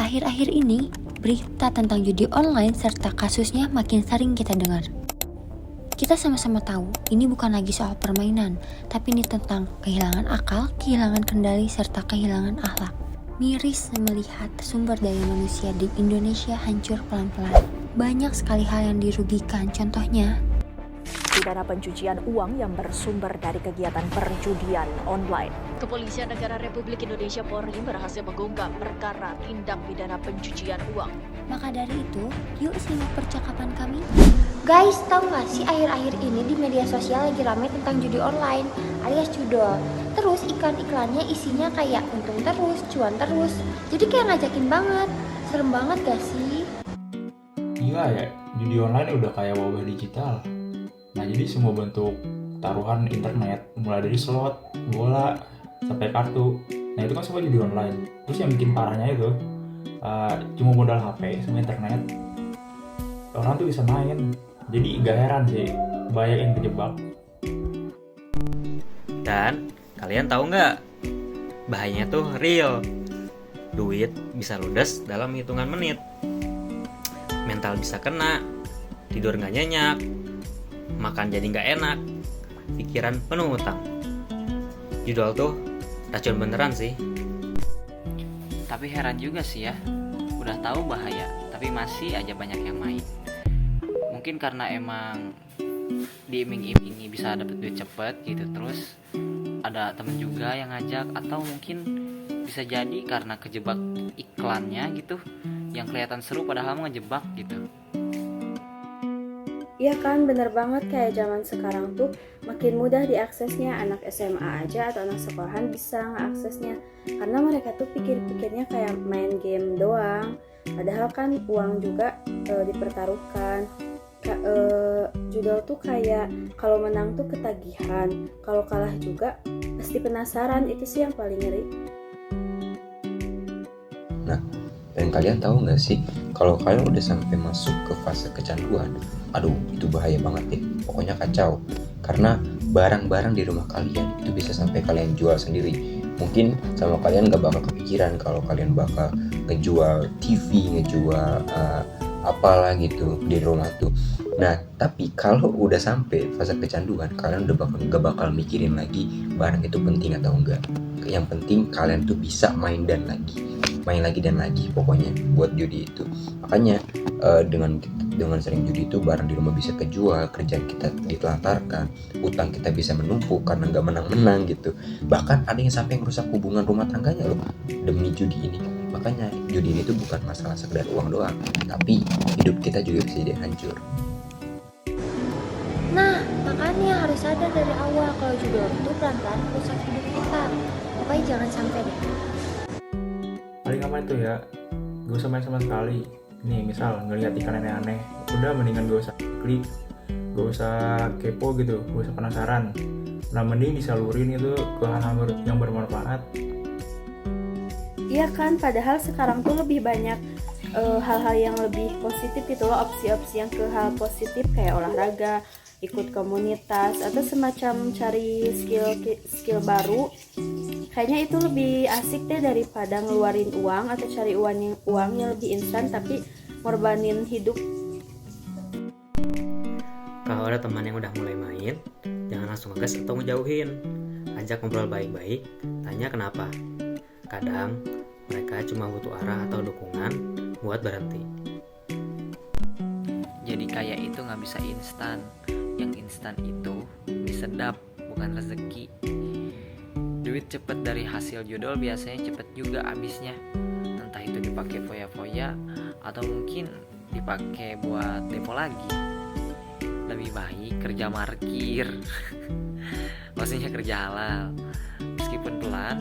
Akhir-akhir ini, berita tentang judi online serta kasusnya makin sering kita dengar. Kita sama-sama tahu, ini bukan lagi soal permainan, tapi ini tentang kehilangan akal, kehilangan kendali, serta kehilangan akhlak. Miris melihat sumber daya manusia di Indonesia hancur pelan-pelan. Banyak sekali hal yang dirugikan, contohnya pidana pencucian uang yang bersumber dari kegiatan perjudian online. Kepolisian Negara Republik Indonesia Polri berhasil mengungkap perkara tindak pidana pencucian uang. Maka dari itu, yuk simak percakapan kami. Guys, tahu nggak sih akhir-akhir ini di media sosial lagi ramai tentang judi online alias judol. Terus iklan-iklannya isinya kayak untung terus, cuan terus. Jadi kayak ngajakin banget. Serem banget gak sih? Gila ya, judi online udah kayak wabah digital. Nah, jadi semua bentuk taruhan internet, mulai dari slot, bola, sampai kartu. Nah, itu kan semua judi online. Terus yang bikin parahnya itu, cuma modal HP sama internet, orang tuh bisa main. Jadi gak heran sih, banyak yang terjebak. Dan kalian tahu nggak, bahayanya tuh real. Duit bisa ludes dalam hitungan menit. Mental bisa kena, tidur nggak nyenyak, makan jadi nggak enak, pikiran penuh utang. Judul tuh racun beneran sih. Tapi heran juga sih ya, udah tahu bahaya, tapi masih aja banyak yang main. Mungkin karena emang diiming-imingi bisa dapet duit cepet gitu, terus ada temen juga yang ngajak, atau mungkin bisa jadi karena kejebak iklannya gitu, yang kelihatan seru padahal ngejebak gitu. Iya kan, bener banget, kayak zaman sekarang tuh makin mudah diaksesnya. Anak SMA aja atau anak sekolahan bisa ngaksesnya, karena mereka tuh pikirnya kayak main game doang. Padahal kan uang juga dipertaruhkan. Judul tuh kayak kalau menang tuh ketagihan, kalau kalah juga pasti penasaran. Itu sih yang paling ngeri. Nah, dan kalian tahu nggak sih, kalau kalian udah sampai masuk ke fase kecanduan, aduh itu bahaya banget deh, pokoknya kacau. Karena barang-barang di rumah kalian itu bisa sampai kalian jual sendiri. Mungkin sama kalian nggak bakal kepikiran kalau kalian bakal ngejual TV, ngejual apalah gitu di rumah tuh. Nah, tapi kalau udah sampai fase kecanduan, kalian udah nggak bakal mikirin lagi barang itu penting atau enggak. Yang penting kalian tuh bisa main lagi dan lagi pokoknya buat judi itu. Makanya dengan sering judi itu barang di rumah bisa kejual, kerjaan kita ditelantarkan, utang kita bisa menumpuk karena nggak menang-menang gitu. Bahkan ada yang sampai ngerusak hubungan rumah tangganya loh demi judi ini. Makanya judi ini tuh bukan masalah sekedar uang doang, tapi hidup kita juga bisa jadi hancur. Nah, makanya harus sadar dari awal kalau judol itu pelan-pelan rusak hidup kita. Pokoknya jangan sampai deh. Paling aman tuh ya, gak usah main sama sekali. Nih misal ngelihat iklan aneh-aneh, udah mendingan gak usah klik, gak usah kepo gitu, gak usah penasaran. Nah, mending disalurin itu ke hal-hal yang bermanfaat. Iya kan, padahal sekarang tuh lebih banyak hal-hal yang lebih positif gitu loh, opsi-opsi yang ke hal positif kayak olahraga, ikut komunitas, atau semacam cari skill baru. Kayaknya itu lebih asik deh daripada ngeluarin uang atau cari uang yang lebih instan tapi ngorbanin hidup. Kalau ada teman yang udah mulai main, jangan langsung ngegas atau ngejauhin. Ajak ngobrol baik-baik, tanya kenapa. Kadang mereka cuma butuh arah atau dukungan buat berhenti. Jadi kayak itu gak bisa instan. Yang instan itu mie sedap, bukan rezeki. Duit cepet dari hasil judol biasanya cepet juga habisnya. Entah itu dipakai foya-foya atau mungkin dipakai buat depo lagi. Lebih baik kerja parkir. Maksudnya kerja halal. Meskipun pelan,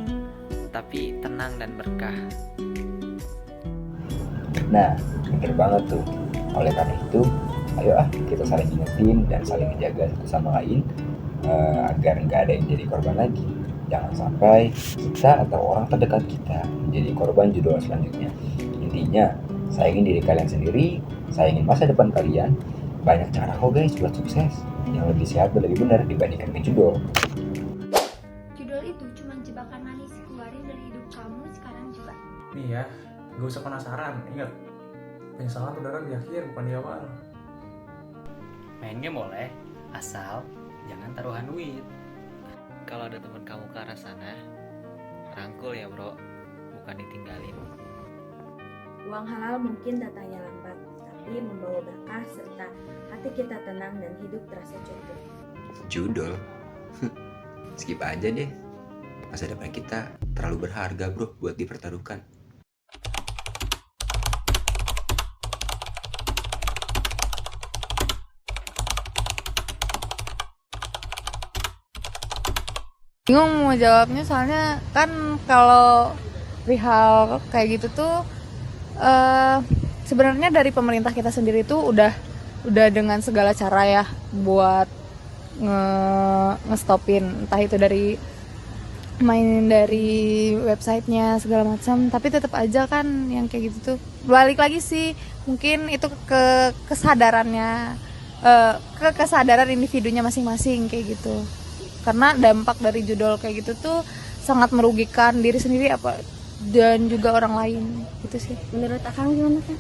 tapi tenang dan berkah. Nah, bener banget tuh. Oleh karena itu, ayo kita saling ingetin dan saling menjaga satu sama lain agar nggak ada yang jadi korban lagi. Jangan sampai kita atau orang terdekat kita menjadi korban judul selanjutnya. Intinya, sayangin diri kalian sendiri, sayangin masa depan kalian. Banyak cara kok guys buat sukses yang lebih sehat dan lebih benar dibandingkan ke judul. Judol itu cuma jebakan manis, keluarin dari hidup kamu sekarang juga. Nih ya, Gak usah penasaran, ingat penyesalan udah di akhir bukan di awal. Main game boleh, asal jangan taruhan duit. Kalau ada teman kamu ke arah sana, rangkul ya bro, bukan ditinggalin. Uang halal mungkin datangnya lambat, tapi membawa berkah serta hati kita tenang dan hidup terasa cukup. Judul. Skip aja deh. Masa depan kita terlalu berharga bro buat dipertaruhkan. Bingung mau jawabnya soalnya kan kalau perihal kayak gitu tuh sebenarnya dari pemerintah kita sendiri tuh udah dengan segala cara ya buat ngestopin, entah itu dari main dari websitenya segala macam, tapi tetap aja kan yang kayak gitu tuh balik lagi sih mungkin itu ke kesadarannya, ke kesadaran individunya masing-masing kayak gitu. Karena dampak dari judul kayak gitu tuh sangat merugikan diri sendiri apa dan juga orang lain gitu sih. Menurut Akang gimana kan?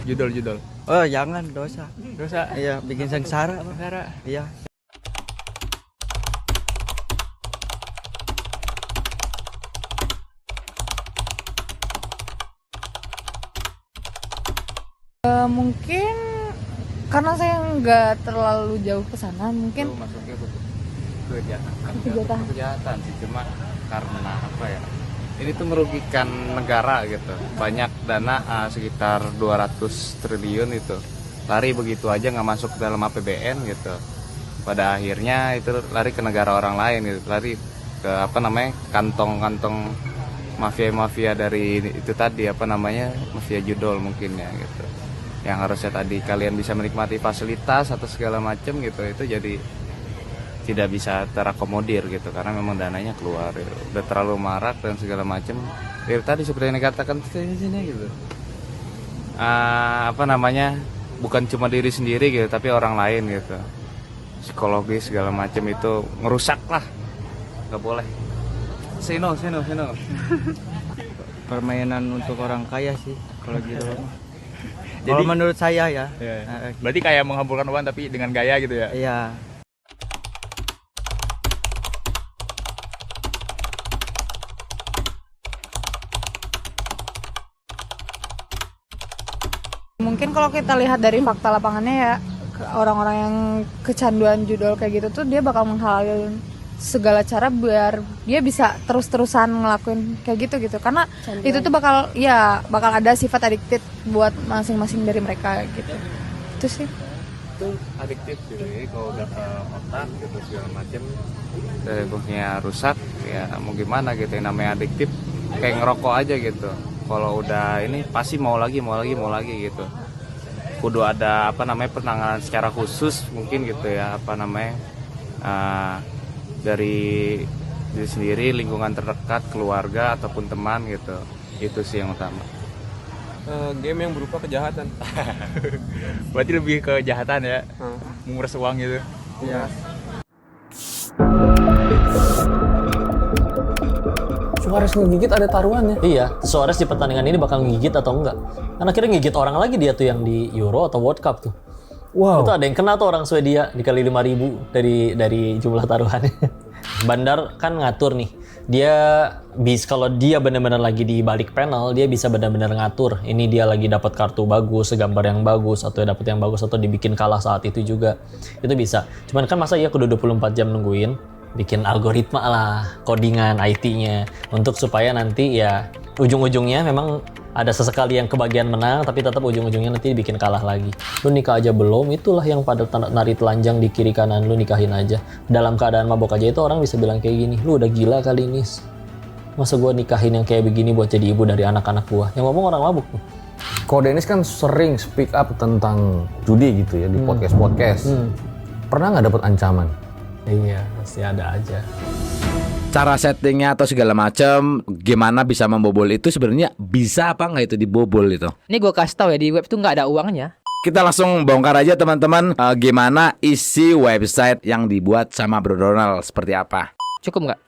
Judul. Oh jangan, dosa. Iya, bikin sengsara. Iya. Mungkin karena saya nggak terlalu jauh ke sana, mungkin Masuknya kejahatan sih, cuma karena apa ya? Ini tuh merugikan negara gitu. Banyak dana sekitar 200 triliun itu lari begitu aja nggak masuk ke dalam APBN gitu. Pada akhirnya itu lari ke negara orang lain gitu. Lari ke kantong-kantong mafia dari itu tadi mafia judul mungkin ya gitu. Yang harusnya tadi kalian bisa menikmati fasilitas atau segala macam gitu, itu jadi tidak bisa terakomodir gitu karena memang dananya keluar gitu. Udah terlalu marak dan segala macam. Tadi seperti yang dikatakan sini gitu. Bukan cuma diri sendiri gitu, tapi orang lain gitu. Psikologis segala macam itu ngerusak lah. Gak boleh. Sino. Permainan untuk orang kaya sih kalau gitu. Kalau menurut saya ya. Iya. Berarti kayak menghamburkan uang tapi dengan gaya gitu ya? Iya. mungkin kalau kita lihat dari fakta lapangannya ya, orang-orang yang kecanduan judul kayak gitu tuh dia bakal menghalalkan segala cara biar dia bisa terus-terusan ngelakuin kayak gitu karena canduan. Itu tuh bakal ada sifat adiktif buat masing-masing dari mereka gitu. Itu sih. Itu adiktif gitu ya, kalau udah ke otak gitu segala macam tubuhnya rusak ya mau gimana gitu, yang namanya adiktif kayak ngerokok aja gitu. Kalau udah ini pasti mau lagi gitu. Kudu ada penanganan secara khusus mungkin gitu ya, dari diri sendiri, lingkungan terdekat, keluarga ataupun teman gitu. Itu sih yang utama. Game yang berupa kejahatan. Berarti lebih ke kejahatan ya, menguras uang gitu. Iya. Suarez ngegigit ada taruhannya. Iya, Suarez di pertandingan ini bakal ngigit atau enggak. Karena akhirnya ngigit orang lagi dia tuh yang di Euro atau World Cup tuh. Wow. Itu ada yang kena tuh orang Swedia dikali 5.000 dari jumlah taruhannya. Bandar kan ngatur nih. Dia kalau dia benar-benar lagi di balik panel, dia bisa benar-benar ngatur. Ini dia lagi dapat kartu bagus, gambar yang bagus, atau dapat yang bagus, atau dibikin kalah saat itu juga. Itu bisa. Cuman kan masa iya kudu 24 jam nungguin, bikin algoritma lah, codingan IT-nya untuk supaya nanti ya ujung-ujungnya memang ada sesekali yang kebagian menang, tapi tetap ujung-ujungnya nanti dibikin kalah lagi. Lu nikah aja belum, itulah yang pada nari telanjang di kiri kanan lu, nikahin aja. Dalam keadaan mabok aja itu orang bisa bilang kayak gini, lu udah gila kali ini. Masa gua nikahin yang kayak begini buat jadi ibu dari anak-anak gua? Yang ngomong orang mabuk tuh. Ko Dennis kan sering speak up tentang judi gitu ya di podcast-podcast. Pernah nggak dapat ancaman? Iya, pasti ada aja. Cara settingnya atau segala macam, gimana bisa membobol itu sebenarnya bisa apa nggak itu dibobol itu? Ini gue kasih tahu ya, di web tuh nggak ada uangnya. Kita langsung bongkar aja teman-teman, gimana isi website yang dibuat sama Bro Donald seperti apa? Cukup nggak?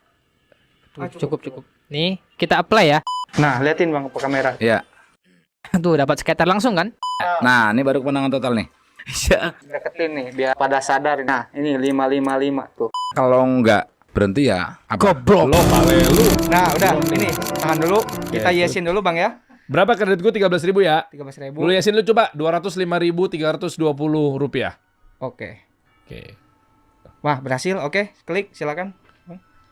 Cukup. Nih kita apply ya. Nah, liatin Bang ke kamera. Ya. Tuh dapat skater langsung kan? Nah, ini baru kemenangan total nih. Iya. Deketin nih biar pada sadar. Nah, ini 555 tuh. Kalau nggak berhenti ya apa? Goblok. Lo palelu. Nah, udah ini tahan dulu. Kita yesin dulu Bang ya. Berapa kreditku? 13.000 ya. 13.000. Lu yasin lu coba 205.320 rupiah. Oke. Oke. Wah, berhasil. Oke, klik silakan.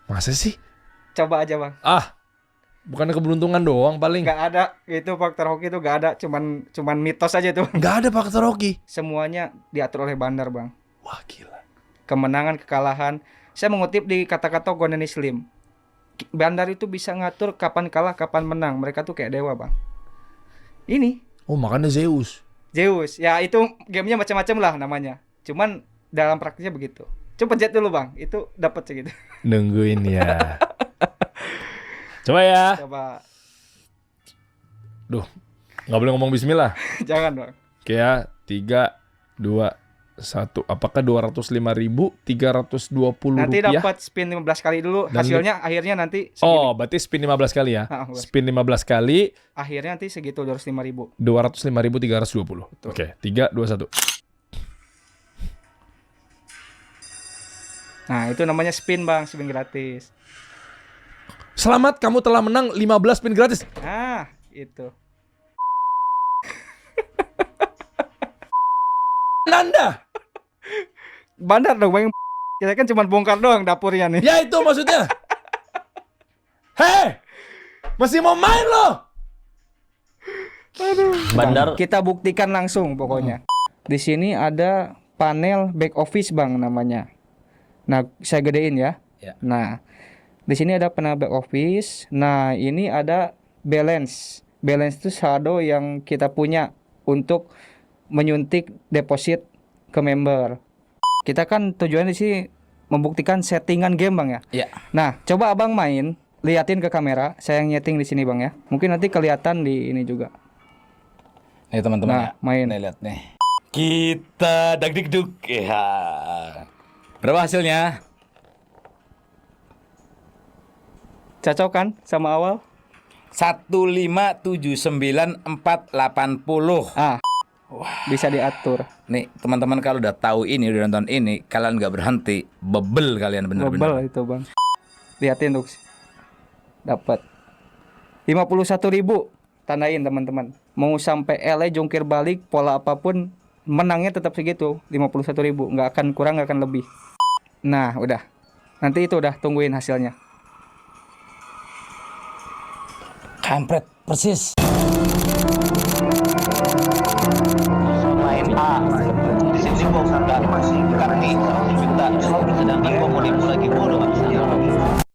Masa sih? Coba aja Bang. Bukan keberuntungan doang paling. Nggak ada gitu faktor hoki itu nggak ada, cuman mitos aja tuh. Nggak ada faktor hoki. Semuanya diatur oleh Bandar Bang. Wah gila. Kemenangan, kekalahan. Saya mengutip di kata-kata Gonani Slim. Bandar itu bisa ngatur kapan kalah, kapan menang. Mereka tuh kayak dewa Bang. Ini. Oh makanya Zeus. Zeus. Ya itu gamenya macam-macam lah namanya. Cuman dalam praktisnya begitu. Coba pencet dulu Bang. Itu dapat segitu. Nungguin ya. Coba ya. Coba. Duh, nggak boleh ngomong bismillah. Jangan Bang. Oke ya, 3, 2, 1. Apakah 205.320 Nanti rupiah? dapat spin 15 kali dulu. Dan Hasilnya akhirnya nanti segini. Oh, berarti spin 15 kali ya? Spin 15 kali. Akhirnya nanti segitu 205.000. 205.320. Oke, 3, 2, 1. Nah, itu namanya spin Bang, spin gratis. Selamat, kamu telah menang 15 spin gratis. Nah, itu. Nanda. Bandar dong Bang. Kita kan cuma bongkar doang dapurnya nih. Ya itu maksudnya. Hei, masih mau main loh? Bandar. Kita buktikan langsung pokoknya. Di sini ada panel back office Bang namanya. Nah, saya gedein ya. Nah, di sini ada panel back office. Nah, ini ada balance. Balance itu saldo yang kita punya untuk menyuntik deposit ke member. Kita kan tujuannya di sini membuktikan settingan game Bang ya. Iya. Nah, coba Abang main, liatin ke kamera. Saya yang nyeting di sini Bang ya. Mungkin nanti kelihatan di ini juga. Nih teman-teman Nah, ya. main. Nih lihat nih. Kita dagdikduk. Ya. Berapa hasilnya? Cocok kan sama awal? 1579480. Bisa diatur. Nih teman-teman kalau udah tahu ini, udah nonton ini, kalian nggak berhenti, bebel kalian bener-bener. Bebel itu Bang. Liatin tuh. Dapat 51.000. Tandain teman-teman. Mau sampai LA jungkir balik pola apapun menangnya tetap segitu, 51.000. Nggak akan kurang, nggak akan lebih. Nah, udah. Nanti itu udah tungguin hasilnya. Kampret persis.